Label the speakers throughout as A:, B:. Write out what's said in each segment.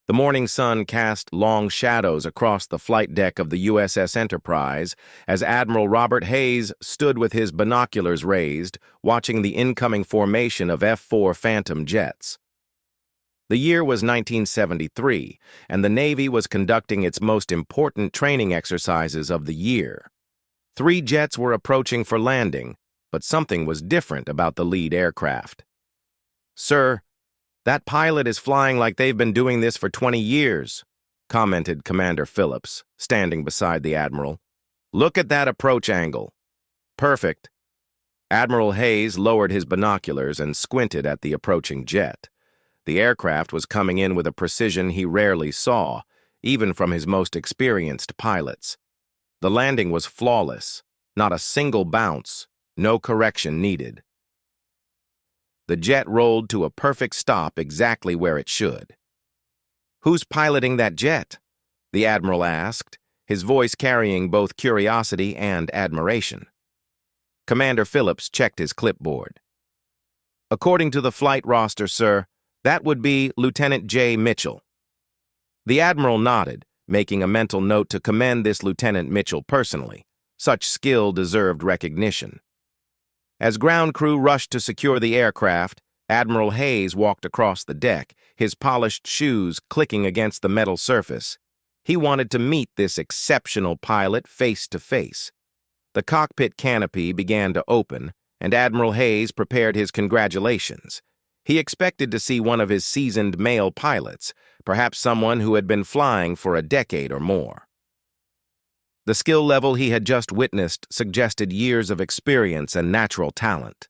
A: The morning sun cast long shadows across the flight deck of the USS Enterprise as Admiral Robert Hayes stood with his binoculars raised, watching the incoming formation of F-4 Phantom jets. The year was 1973, and the Navy was conducting its most important training exercises of the year. 3 jets were approaching for landing, but something was different about the lead aircraft. "Sir, that pilot is flying like they've been doing this for 20 years, commented Commander Phillips, standing beside the Admiral. "Look at that approach angle. Perfect." Admiral Hayes lowered his binoculars and squinted at the approaching jet. The aircraft was coming in with a precision he rarely saw, even from his most experienced pilots. The landing was flawless, not a single bounce, no correction needed. The jet rolled to a perfect stop exactly where it should. "Who's piloting that jet?" the Admiral asked, his voice carrying both curiosity and admiration. Commander Phillips checked his clipboard. "According to the flight roster, sir, that would be Lieutenant J. Mitchell." The Admiral nodded, making a mental note to commend this Lieutenant Mitchell personally. Such skill deserved recognition. As ground crew rushed to secure the aircraft, Admiral Hayes walked across the deck, his polished shoes clicking against the metal surface. He wanted to meet this exceptional pilot face to face. The cockpit canopy began to open, and Admiral Hayes prepared his congratulations. He expected to see one of his seasoned male pilots, perhaps someone who had been flying for a decade or more. The skill level he had just witnessed suggested years of experience and natural talent.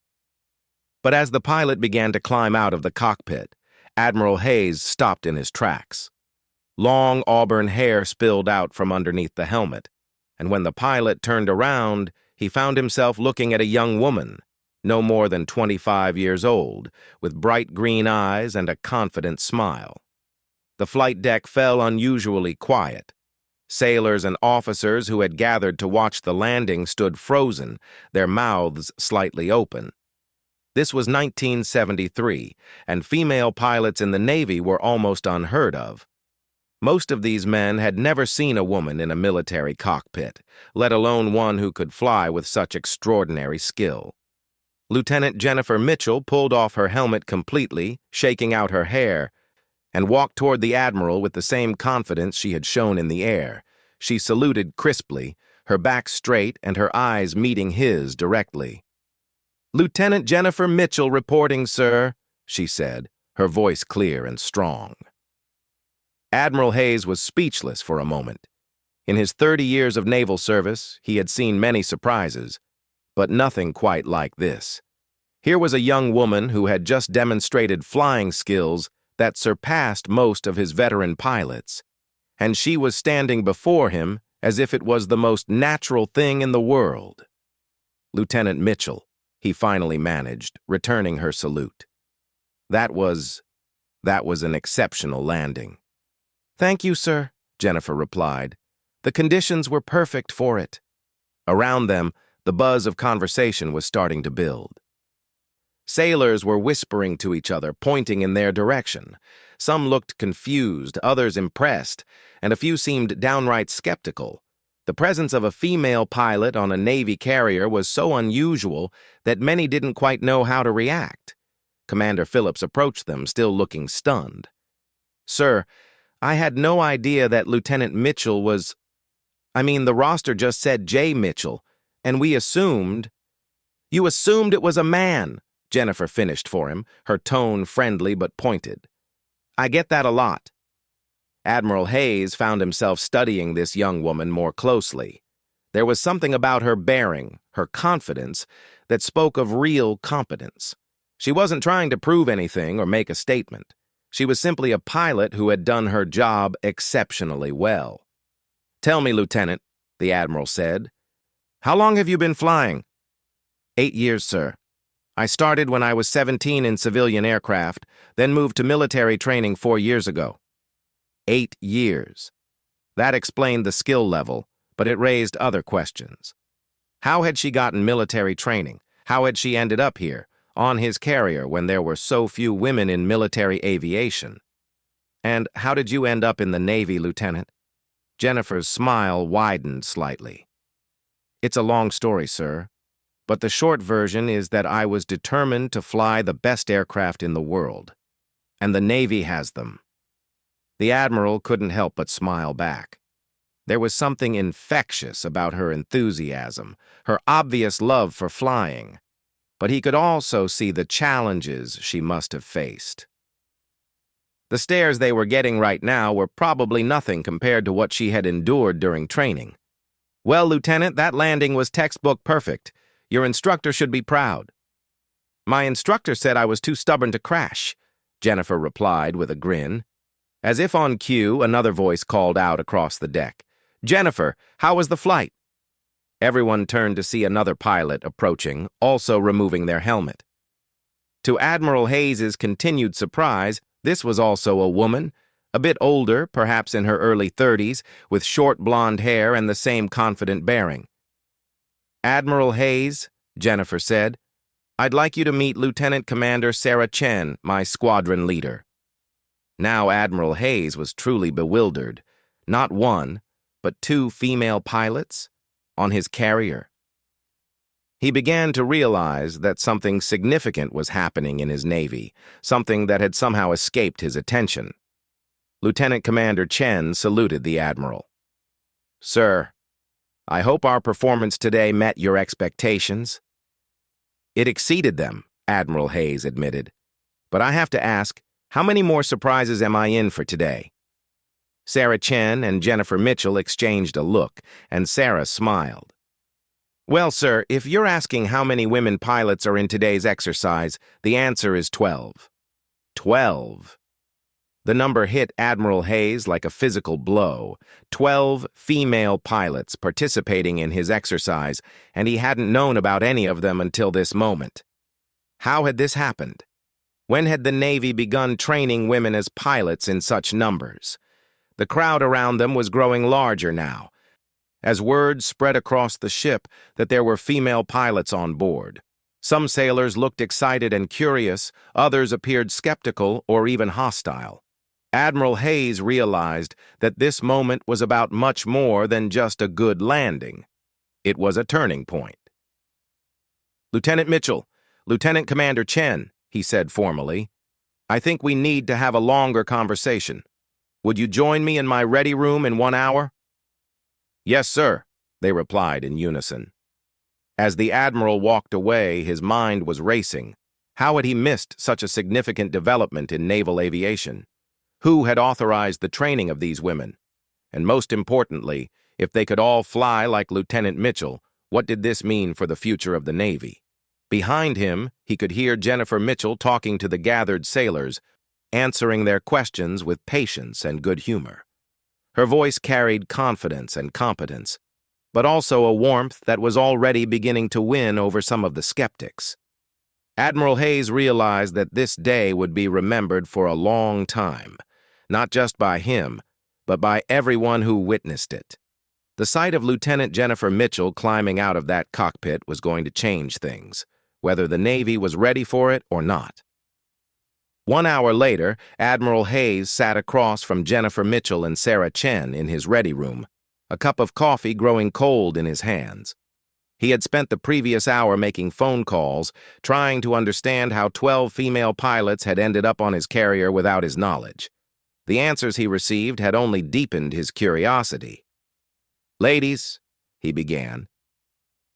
A: But as the pilot began to climb out of the cockpit, Admiral Hayes stopped in his tracks. Long auburn hair spilled out from underneath the helmet, and when the pilot turned around, he found himself looking at a young woman, no more than 25 years old, with bright green eyes and a confident smile. The flight deck fell unusually quiet. Sailors and officers who had gathered to watch the landing stood frozen, their mouths slightly open. This was 1973, and female pilots in the Navy were almost unheard of. Most of these men had never seen a woman in a military cockpit, let alone one who could fly with such extraordinary skill. Lieutenant Jennifer Mitchell pulled off her helmet completely, shaking out her hair, and walked toward the Admiral with the same confidence she had shown in the air. She saluted crisply, her back straight and her eyes meeting his directly. "Lieutenant Jennifer Mitchell reporting, sir," she said, her voice clear and strong. Admiral Hayes was speechless for a moment. In his 30 years of naval service, he had seen many surprises, but nothing quite like this. Here was a young woman who had just demonstrated flying skills that surpassed most of his veteran pilots, and she was standing before him as if it was the most natural thing in the world. "Lieutenant Mitchell," he finally managed, returning her salute. That was an exceptional landing." "Thank you, sir," Jennifer replied. "The conditions were perfect for it." Around them, the buzz of conversation was starting to build. Sailors were whispering to each other, pointing in their direction. Some looked confused, others impressed, and a few seemed downright skeptical. The presence of a female pilot on a Navy carrier was so unusual that many didn't quite know how to react. Commander Phillips approached them, still looking stunned. "Sir, I had no idea that Lieutenant Mitchell was... the roster just said J. Mitchell, and we assumed..." "You assumed it was a man," Jennifer finished for him, her tone friendly but pointed. "I get that a lot." Admiral Hayes found himself studying this young woman more closely. There was something about her bearing, her confidence, that spoke of real competence. She wasn't trying to prove anything or make a statement. She was simply a pilot who had done her job exceptionally well. "Tell me, Lieutenant," the Admiral said, "how long have you been flying?" 8 years, sir. I started when I was 17 in civilian aircraft, then moved to military training 4 years ago." 8 years. That explained the skill level, but it raised other questions. How had she gotten military training? How had she ended up here, on his carrier, when there were so few women in military aviation? And how did you end up in the Navy, Lieutenant? Jennifer's smile widened slightly. It's a long story, sir, but the short version is that I was determined to fly the best aircraft in the world, and the Navy has them. The Admiral couldn't help but smile back. There was something infectious about her enthusiasm, her obvious love for flying, but he could also see the challenges she must have faced. The stares they were getting right now were probably nothing compared to what she had endured during training. Well, Lieutenant, that landing was textbook perfect. Your instructor should be proud. My instructor said I was too stubborn to crash, Jennifer replied with a grin. As if on cue, another voice called out across the deck. Jennifer, how was the flight? Everyone turned to see another pilot approaching, also removing their helmet. To Admiral Hayes's continued surprise, this was also a woman, a bit older, perhaps in her early 30s, with short blonde hair and the same confident bearing. Admiral Hayes, Jennifer said, I'd like you to meet Lieutenant Commander Sarah Chen, my squadron leader. Now Admiral Hayes was truly bewildered. Not one, but two female pilots on his carrier. He began to realize that something significant was happening in his Navy, something that had somehow escaped his attention. Lieutenant Commander Chen saluted the Admiral. Sir, I hope our performance today met your expectations. It exceeded them, Admiral Hayes admitted. But I have to ask, how many more surprises am I in for today? Sarah Chen and Jennifer Mitchell exchanged a look, and Sarah smiled. Well, sir, if you're asking how many women pilots are in today's exercise, the answer is 12. 12. The number hit Admiral Hayes like a physical blow. 12 female pilots participating in his exercise, and he hadn't known about any of them until this moment. How had this happened? When had the Navy begun training women as pilots in such numbers? The crowd around them was growing larger now, as word spread across the ship that there were female pilots on board. Some sailors looked excited and curious, others appeared skeptical or even hostile. Admiral Hayes realized that this moment was about much more than just a good landing. It was a turning point. Lieutenant Mitchell, Lieutenant Commander Chen, he said formally, I think we need to have a longer conversation. Would you join me in my ready room in 1 hour? Yes, sir, they replied in unison. As the Admiral walked away, his mind was racing. How had he missed such a significant development in naval aviation? Who had authorized the training of these women? And most importantly, if they could all fly like Lieutenant Mitchell, what did this mean for the future of the Navy? Behind him, he could hear Jennifer Mitchell talking to the gathered sailors, answering their questions with patience and good humor. Her voice carried confidence and competence, but also a warmth that was already beginning to win over some of the skeptics. Admiral Hayes realized that this day would be remembered for a long time, not just by him, but by everyone who witnessed it. The sight of Lieutenant Jennifer Mitchell climbing out of that cockpit was going to change things, whether the Navy was ready for it or not. 1 hour later, Admiral Hayes sat across from Jennifer Mitchell and Sarah Chen in his ready room, a cup of coffee growing cold in his hands. He had spent the previous hour making phone calls, trying to understand how 12 female pilots had ended up on his carrier without his knowledge. The answers he received had only deepened his curiosity. Ladies, he began,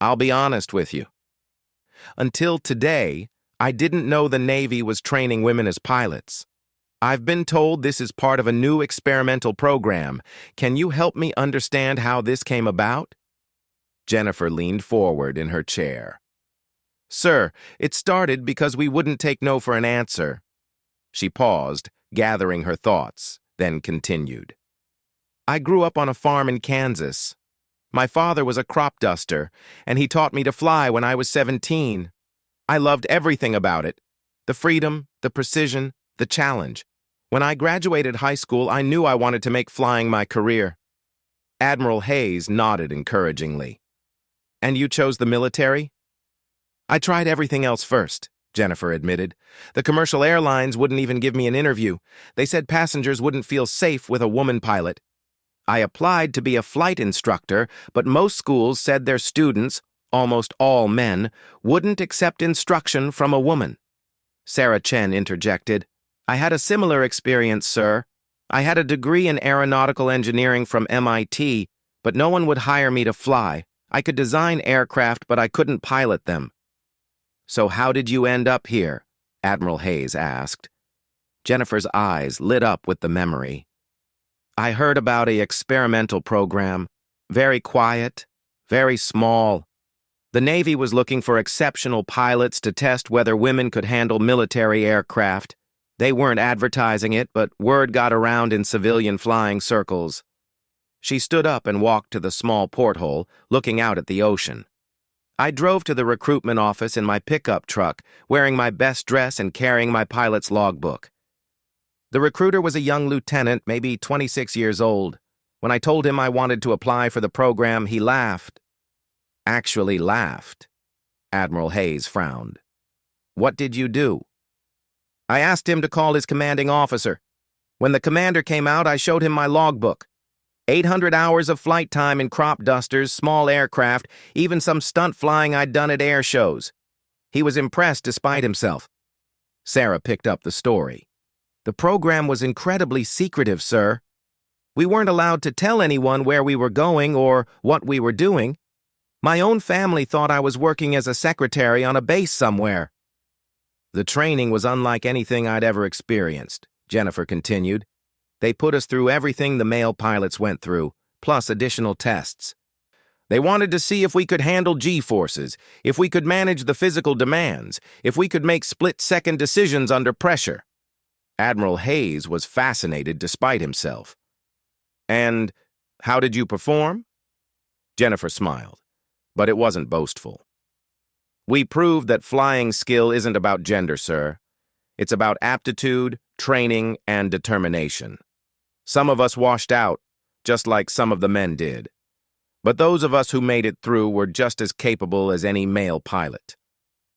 A: I'll be honest with you. Until today, I didn't know the Navy was training women as pilots. I've been told this is part of a new experimental program. Can you help me understand how this came about? Jennifer leaned forward in her chair. Sir, it started because we wouldn't take no for an answer. She paused, gathering her thoughts, then continued. I grew up on a farm in Kansas. My father was a crop duster, and he taught me to fly when I was 17. I loved everything about it. The freedom, the precision, the challenge. When I graduated high school, I knew I wanted to make flying my career. Admiral Hayes nodded encouragingly. And you chose the military? I tried everything else first, Jennifer admitted. The commercial airlines wouldn't even give me an interview. They said passengers wouldn't feel safe with a woman pilot. I applied to be a flight instructor, but most schools said their students, almost all men, wouldn't accept instruction from a woman. Sarah Chen interjected. I had a similar experience, sir. I had a degree in aeronautical engineering from MIT, but no one would hire me to fly. I could design aircraft, but I couldn't pilot them. So how did you end up here? Admiral Hayes asked. Jennifer's eyes lit up with the memory. I heard about an experimental program. Very quiet, very small. The Navy was looking for exceptional pilots to test whether women could handle military aircraft. They weren't advertising it, but word got around in civilian flying circles. She stood up and walked to the small porthole, looking out at the ocean. I drove to the recruitment office in my pickup truck, wearing my best dress and carrying my pilot's logbook. The recruiter was a young lieutenant, maybe 26 years old. When I told him I wanted to apply for the program, he laughed. Actually laughed. Admiral Hayes frowned. What did you do? I asked him to call his commanding officer. When the commander came out, I showed him my logbook. 800 hours of flight time in crop dusters, small aircraft, even some stunt flying I'd done at air shows. He was impressed despite himself. Sarah picked up the story. The program was incredibly secretive, sir. We weren't allowed to tell anyone where we were going or what we were doing. My own family thought I was working as a secretary on a base somewhere. The training was unlike anything I'd ever experienced, Jennifer continued. They put us through everything the male pilots went through, plus additional tests. They wanted to see if we could handle G-forces, if we could manage the physical demands, if we could make split-second decisions under pressure. Admiral Hayes was fascinated despite himself. And how did you perform? Jennifer smiled, but it wasn't boastful. We proved that flying skill isn't about gender, sir. It's about aptitude, training, and determination. Some of us washed out, just like some of the men did. But those of us who made it through were just as capable as any male pilot.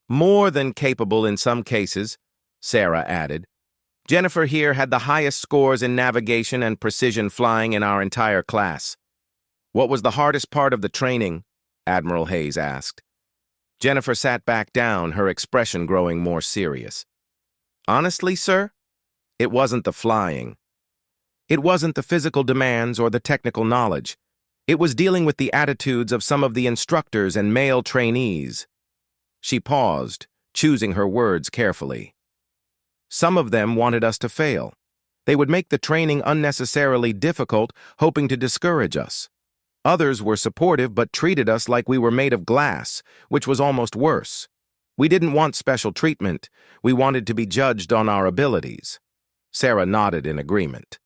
A: More than capable in some cases, Sarah added. Jennifer here had the highest scores in navigation and precision flying in our entire class. What was the hardest part of the training? Admiral Hayes asked. Jennifer sat back down, her expression growing more serious. Honestly, sir, it wasn't the flying. It wasn't the physical demands or the technical knowledge. It was dealing with the attitudes of some of the instructors and male trainees. She paused, choosing her words carefully. Some of them wanted us to fail. They would make the training unnecessarily difficult, hoping to discourage us. Others were supportive but treated us like we were made of glass, which was almost worse. We didn't want special treatment. We wanted to be judged on our abilities. Sarah nodded in agreement.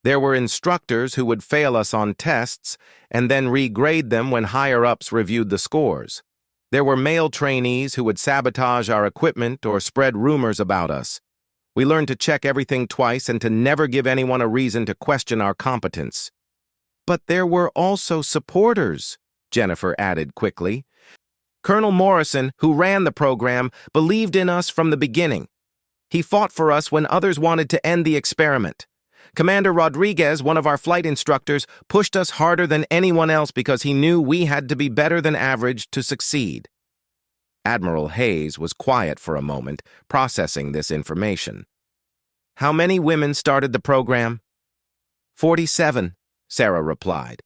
A: There were instructors who would fail us on tests and then regrade them when higher-ups reviewed the scores. There were male trainees who would sabotage our equipment or spread rumors about us. We learned to check everything twice and to never give anyone a reason to question our competence. But there were also supporters, Jennifer added quickly. Colonel Morrison, who ran the program, believed in us from the beginning. He fought for us when others wanted to end the experiment. Commander Rodriguez, one of our flight instructors, pushed us harder than anyone else because he knew we had to be better than average to succeed. Admiral Hayes was quiet for a moment, processing this information. How many women started the program? 47, Sarah replied.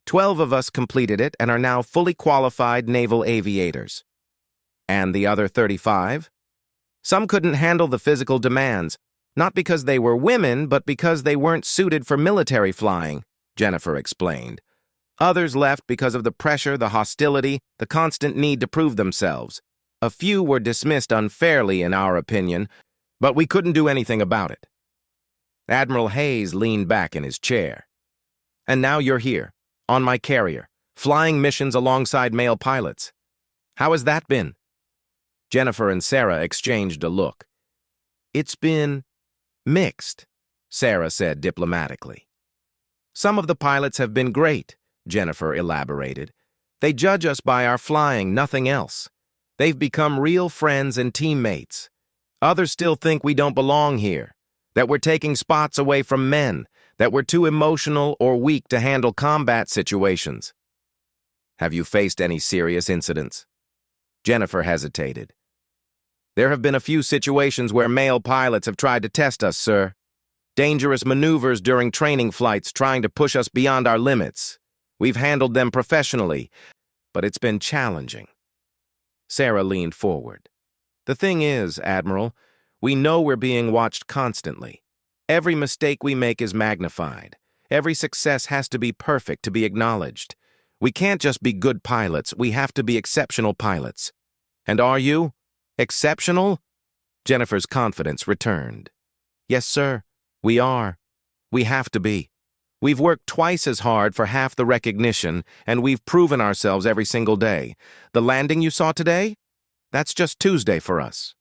A: 12 of us completed it and are now fully qualified naval aviators. And the other 35? Some couldn't handle the physical demands, not because they were women, but because they weren't suited for military flying, Jennifer explained. Others left because of the pressure, the hostility, the constant need to prove themselves. A few were dismissed unfairly, in our opinion, but we couldn't do anything about it. Admiral Hayes leaned back in his chair. And now you're here, on my carrier, flying missions alongside male pilots. How has that been? Jennifer and Sarah exchanged a look. It's been mixed, Sarah said diplomatically. Some of the pilots have been great, Jennifer elaborated. They judge us by our flying, nothing else. They've become real friends and teammates. Others still think we don't belong here, that we're taking spots away from men, that we're too emotional or weak to handle combat situations. Have you faced any serious incidents? Jennifer hesitated. There have been a few situations where male pilots have tried to test us, sir. Dangerous maneuvers during training flights trying to push us beyond our limits. We've handled them professionally, but it's been challenging. Sarah leaned forward. The thing is, Admiral, we know we're being watched constantly. Every mistake we make is magnified. Every success has to be perfect to be acknowledged. We can't just be good pilots, we have to be exceptional pilots. And are you? Exceptional? Jennifer's confidence returned. Yes, sir, we are. We have to be. We've worked twice as hard for half the recognition, and we've proven ourselves every single day. The landing you saw today? That's just Tuesday for us.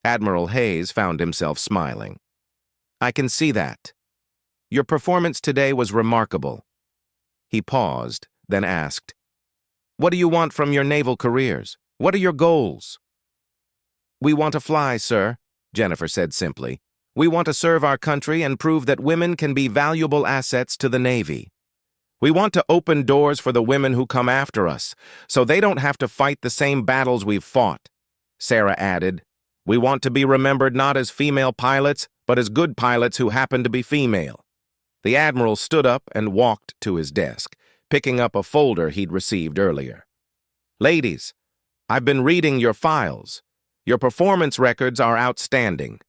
A: Admiral Hayes found himself smiling. I can see that. Your performance today was remarkable. He paused, then asked, What do you want from your naval careers? What are your goals? We want to fly, sir, Jennifer said simply. We want to serve our country and prove that women can be valuable assets to the Navy. We want to open doors for the women who come after us, so they don't have to fight the same battles we've fought. Sarah added, We want to be remembered not as female pilots, but as good pilots who happen to be female. The Admiral stood up and walked to his desk, picking up a folder he'd received earlier. Ladies, I've been reading your files. Your performance records are outstanding.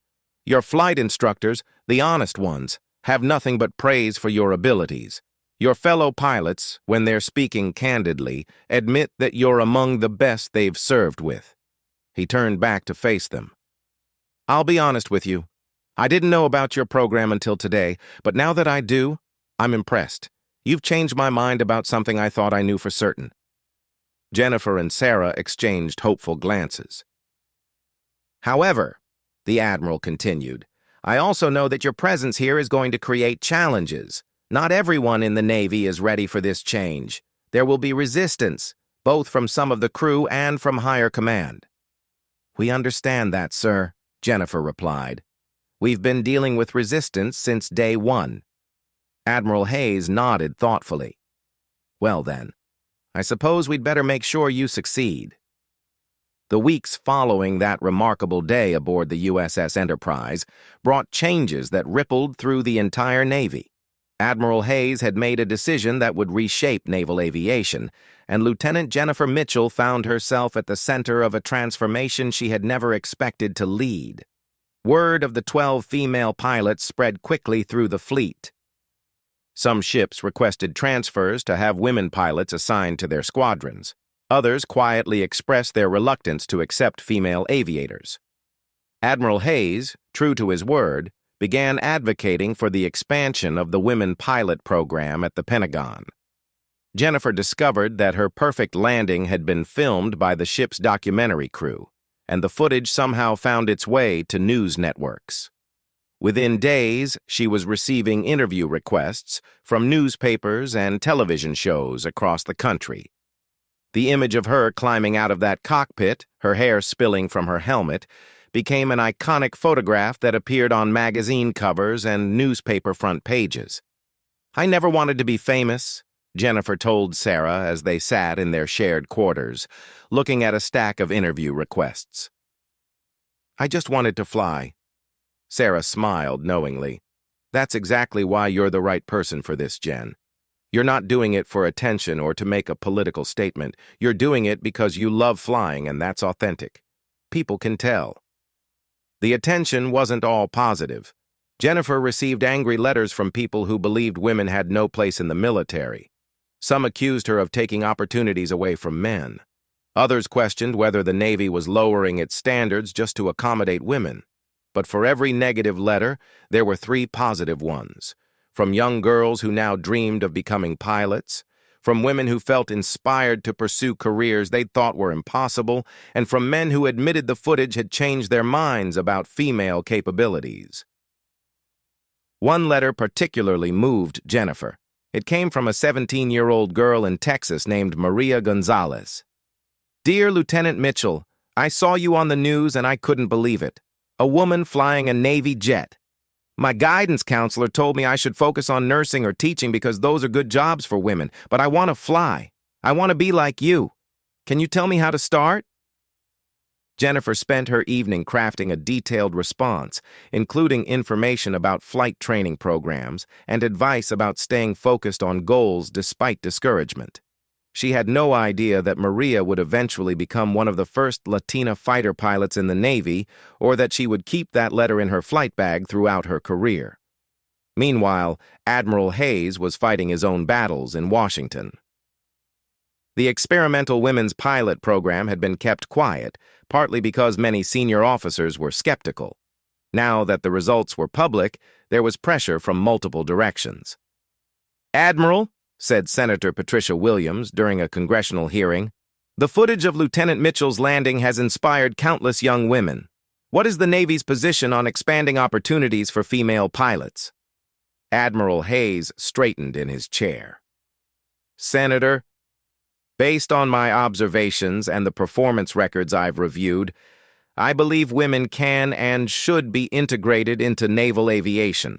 A: Your flight instructors, the honest ones, have nothing but praise for your abilities. Your fellow pilots, when they're speaking candidly, admit that you're among the best they've served with. He turned back to face them. I'll be honest with you. I didn't know about your program until today, but now that I do, I'm impressed. You've changed my mind about something I thought I knew for certain. Jennifer and Sarah exchanged hopeful glances. However, the Admiral continued, I also know that your presence here is going to create challenges. Not everyone in the Navy is ready for this change. There will be resistance, both from some of the crew and from higher command. We understand that, sir, Jennifer replied. We've been dealing with resistance since day one. Admiral Hayes nodded thoughtfully. Well then, I suppose we'd better make sure you succeed. The weeks following that remarkable day aboard the USS Enterprise brought changes that rippled through the entire Navy. Admiral Hayes had made a decision that would reshape naval aviation, and Lieutenant Jennifer Mitchell found herself at the center of a transformation she had never expected to lead. Word of the 12 female pilots spread quickly through the fleet. Some ships requested transfers to have women pilots assigned to their squadrons. Others quietly expressed their reluctance to accept female aviators. Admiral Hayes, true to his word, began advocating for the expansion of the women pilot program at the Pentagon. Jennifer discovered that her perfect landing had been filmed by the ship's documentary crew, and the footage somehow found its way to news networks. Within days, she was receiving interview requests from newspapers and television shows across the country. The image of her climbing out of that cockpit, her hair spilling from her helmet, became an iconic photograph that appeared on magazine covers and newspaper front pages. I never wanted to be famous, Jennifer told Sarah as they sat in their shared quarters, looking at a stack of interview requests. I just wanted to fly. Sarah smiled knowingly. That's exactly why you're the right person for this, Jen. You're not doing it for attention or to make a political statement. You're doing it because you love flying, and that's authentic. People can tell. The attention wasn't all positive. Jennifer received angry letters from people who believed women had no place in the military. Some accused her of taking opportunities away from men. Others questioned whether the Navy was lowering its standards just to accommodate women. But for every negative letter, there were 3 positive ones. From young girls who now dreamed of becoming pilots, from women who felt inspired to pursue careers they thought were impossible, and from men who admitted the footage had changed their minds about female capabilities. One letter particularly moved Jennifer. It came from a 17-year-old girl in Texas named Maria Gonzalez. Dear Lieutenant Mitchell, I saw you on the news and I couldn't believe it. A woman flying a Navy jet. My guidance counselor told me I should focus on nursing or teaching because those are good jobs for women, but I want to fly. I want to be like you. Can you tell me how to start? Jennifer spent her evening crafting a detailed response, including information about flight training programs and advice about staying focused on goals despite discouragement. She had no idea that Maria would eventually become one of the first Latina fighter pilots in the Navy, or that she would keep that letter in her flight bag throughout her career. Meanwhile, Admiral Hayes was fighting his own battles in Washington. The experimental women's pilot program had been kept quiet, partly because many senior officers were skeptical. Now that the results were public, there was pressure from multiple directions. "Admiral," said Senator Patricia Williams during a congressional hearing, "the footage of Lieutenant Mitchell's landing has inspired countless young women. What is the Navy's position on expanding opportunities for female pilots?" Admiral Hayes straightened in his chair. "Senator, based on my observations and the performance records I've reviewed, I believe women can and should be integrated into naval aviation.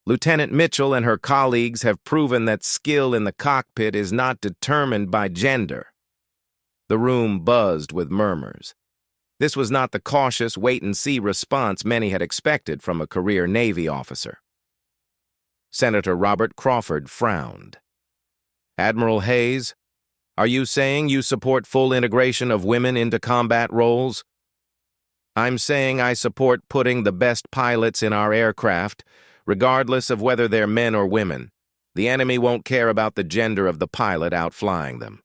A: Lieutenant Mitchell and her colleagues have proven that skill in the cockpit is not determined by gender." The room buzzed with murmurs. This was not the cautious wait-and-see response many had expected from a career Navy officer. Senator Robert Crawford frowned. "Admiral Hayes, are you saying you support full integration of women into combat roles?" "I'm saying I support putting the best pilots in our aircraft, regardless of whether they're men or women. The enemy won't care about the gender of the pilot out flying them."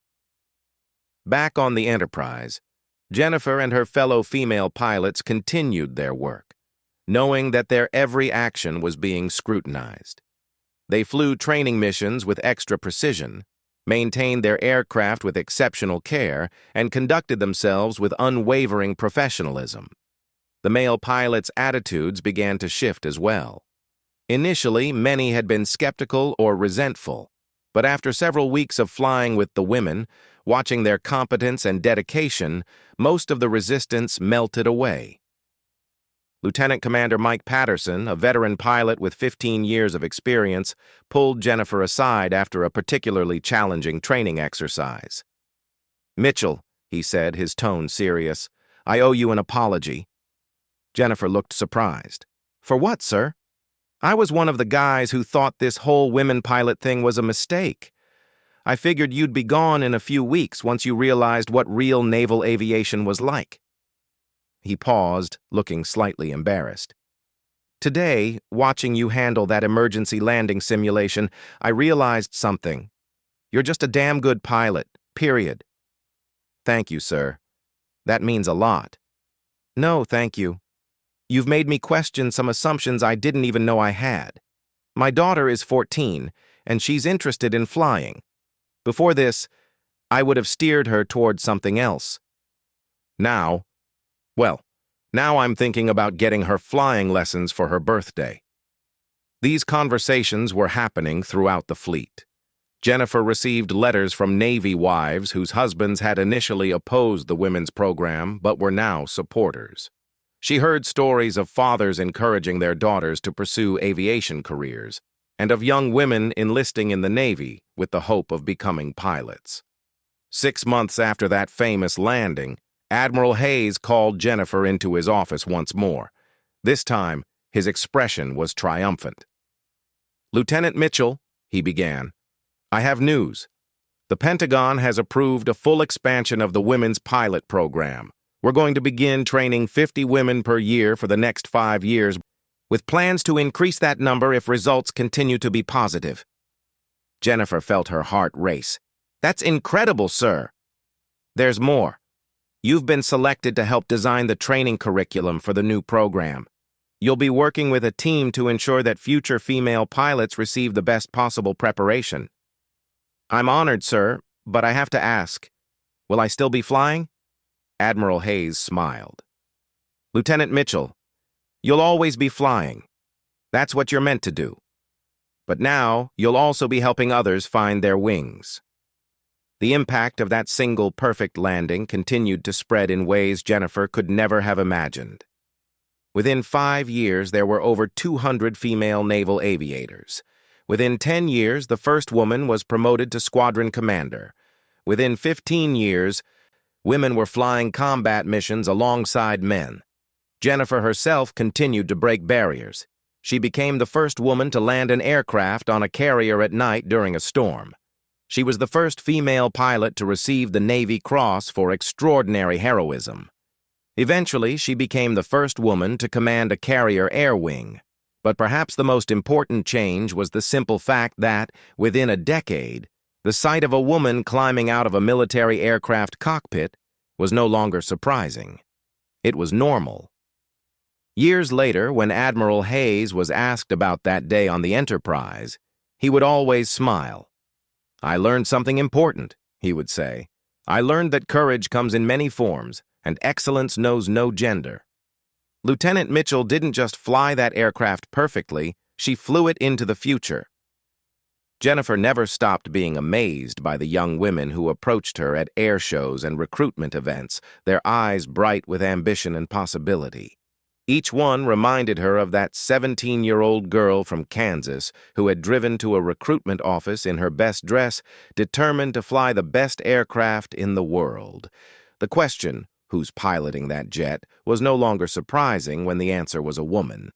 A: Back on the Enterprise, Jennifer and her fellow female pilots continued their work, knowing that their every action was being scrutinized. They flew training missions with extra precision, maintained their aircraft with exceptional care, and conducted themselves with unwavering professionalism. The male pilots' attitudes began to shift as well. Initially, many had been skeptical or resentful, but after several weeks of flying with the women, watching their competence and dedication, most of the resistance melted away. Lieutenant Commander Mike Patterson, a veteran pilot with 15 years of experience, pulled Jennifer aside after a particularly challenging training exercise. "Mitchell," he said, his tone serious, "I owe you an apology." Jennifer looked surprised. "For what, sir?" "I was one of the guys who thought this whole women pilot thing was a mistake. I figured you'd be gone in a few weeks once you realized what real naval aviation was like." He paused, looking slightly embarrassed. "Today, watching you handle that emergency landing simulation, I realized something. You're just a damn good pilot, period." "Thank you, sir. That means a lot." "No, thank you. You've made me question some assumptions I didn't even know I had. My daughter is 14, and she's interested in flying. Before this, I would have steered her toward something else. Now I'm thinking about getting her flying lessons for her birthday." These conversations were happening throughout the fleet. Jennifer received letters from Navy wives whose husbands had initially opposed the women's program but were now supporters. She heard stories of fathers encouraging their daughters to pursue aviation careers, and of young women enlisting in the Navy with the hope of becoming pilots. 6 months after that famous landing, Admiral Hayes called Jennifer into his office once more. This time, his expression was triumphant. "Lieutenant Mitchell," he began, "I have news. The Pentagon has approved a full expansion of the women's pilot program. We're going to begin training 50 women per year for the next 5 years, with plans to increase that number if results continue to be positive." Jennifer felt her heart race. "That's incredible, sir." "There's more. You've been selected to help design the training curriculum for the new program. You'll be working with a team to ensure that future female pilots receive the best possible preparation." "I'm honored, sir, but I have to ask, will I still be flying?" Admiral Hayes smiled. "Lieutenant Mitchell, you'll always be flying. That's what you're meant to do. But now, you'll also be helping others find their wings." The impact of that single perfect landing continued to spread in ways Jennifer could never have imagined. Within 5 years, there were over 200 female naval aviators. Within 10 years, the first woman was promoted to squadron commander. Within 15 years, women were flying combat missions alongside men. Jennifer herself continued to break barriers. She became the first woman to land an aircraft on a carrier at night during a storm. She was the first female pilot to receive the Navy Cross for extraordinary heroism. Eventually, she became the first woman to command a carrier air wing. But perhaps the most important change was the simple fact that, within a decade, the sight of a woman climbing out of a military aircraft cockpit was no longer surprising. It was normal. Years later, when Admiral Hayes was asked about that day on the Enterprise, he would always smile. "I learned something important," he would say. "I learned that courage comes in many forms, and excellence knows no gender." Lieutenant Mitchell didn't just fly that aircraft perfectly, she flew it into the future. Jennifer never stopped being amazed by the young women who approached her at air shows and recruitment events, their eyes bright with ambition and possibility. Each one reminded her of that 17-year-old girl from Kansas who had driven to a recruitment office in her best dress, determined to fly the best aircraft in the world. The question, who's piloting that jet, was no longer surprising when the answer was a woman.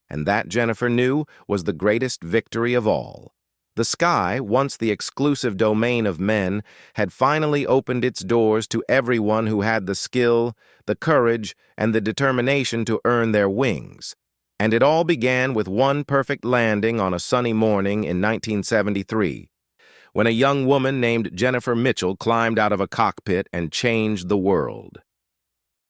A: And that, Jennifer knew, was the greatest victory of all. The sky, once the exclusive domain of men, had finally opened its doors to everyone who had the skill, the courage, and the determination to earn their wings. And it all began with one perfect landing on a sunny morning in 1973, when a young woman named Jennifer Mitchell climbed out of a cockpit and changed the world.